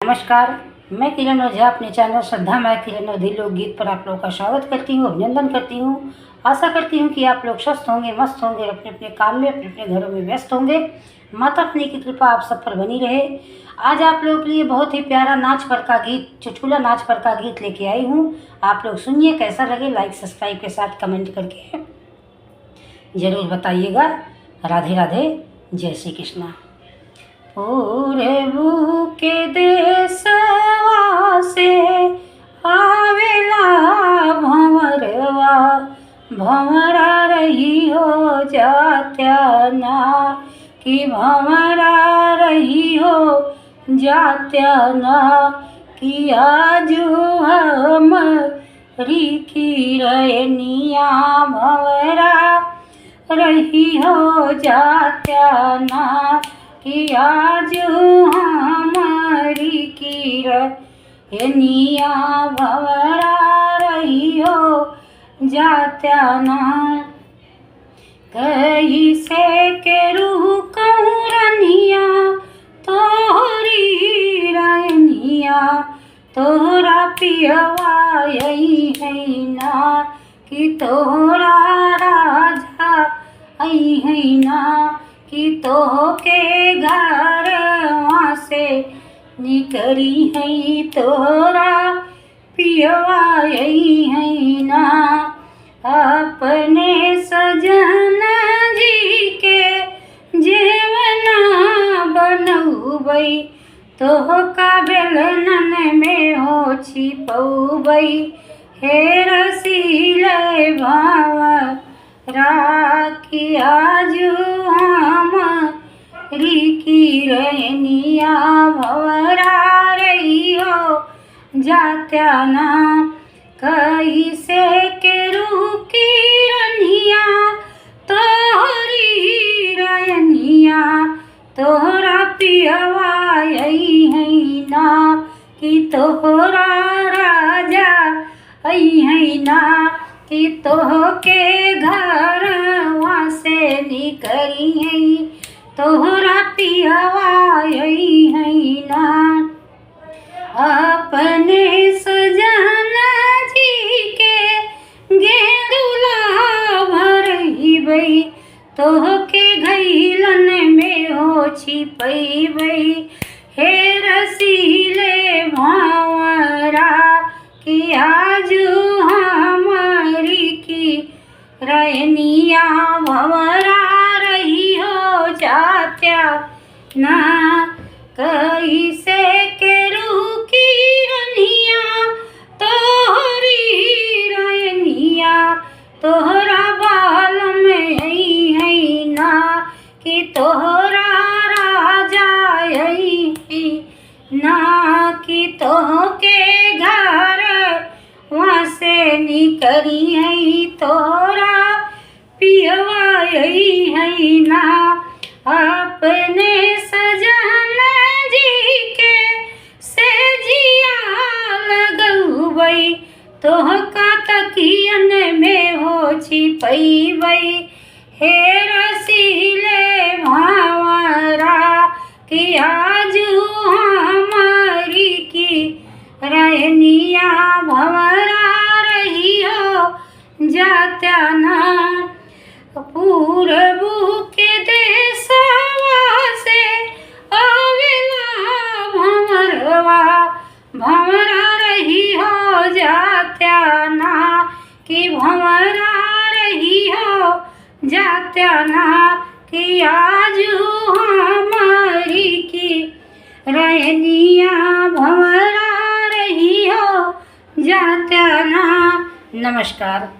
नमस्कार, मैं किरण ओझा अपने चैनल श्रद्धा मैं किरण ओझी लोकगीत पर आप लोगों का स्वागत करती हूँ, अभिनंदन करती हूँ। आशा करती हूँ कि आप लोग स्वस्थ होंगे, मस्त होंगे, अपने अपने काम में अपने अपने घरों में व्यस्त होंगे। माता अपनी की कृपा आप सब पर बनी रहे। आज आप लोगों के लिए बहुत ही प्यारा नाच पर का गीत, चुटकुला नाच पर का गीत लेके आई हूँ। आप लोग सुनिए, कैसा लगे लाइक सब्सक्राइब के साथ कमेंट करके ज़रूर बताइएगा। राधे राधे, जय श्री कृष्णा। पूरबू के देशवा से आवेला भंवरवा, भंवरा रही हो जात्या ना, कि भंवरा रही हो जात्या ना, कि आजू हमरी की रनिया भंवरा रही हो जात्या ना, कि आज हमारी की रनिया भंवरा रही हो जात्या ना। कहीं से के रूह कहूँ रनिया तोहरी रनिया, तोहरा पियवा यही है ना, कि तोहरा राजा आई है ना, कि तो के घर वहाँ से निकली है तोरा पियवा यही है ना। अपने सजन जी के जेवना बनौबै, तोह का बेलनन में हो छिपौबै, हे रसीले भावा राखी आजू हमारी की रनिया भंवरा रही हो जात्या ना। कहीं से के रूह की रनिया तोहरी रनिया, तोहरा पियवा यही है ना, कि तोहरा राजा आई है ना, कि तोह के घर वहाँ से निकली है तोहरा पियवा यही है ना। अपने सजन जी के गेरुला भरबै, तोह के घैलन में हो छिपैबै, हे रसीले भंवरा, कि आजू हमारी की रनिया भंवरा रही हो जात्या ना। कहीं से के रूह की रनिया तोहरी रनिया, तोहरा बाल में है ना, कि तोहरा राजा यही है ना, कि तोह के घर वहाँ से निकली है तोरा पियवा यही है ना। अपने सजन जी के से जिया लगौबै, तोह का तकियन में हो छिपैबै, हे रसीले भंवरा, कि आजू हमारी की रनिया भंवरा रही हो जात्या ना। पूरबू के देशवा से आवेला भंवरवा, भंवरा रही हो जात्या ना, कि भंवरा रही हो जात्या ना, कि आजू हमारी की रनिया भंवरा रही हो जात्या ना। नमस्कार।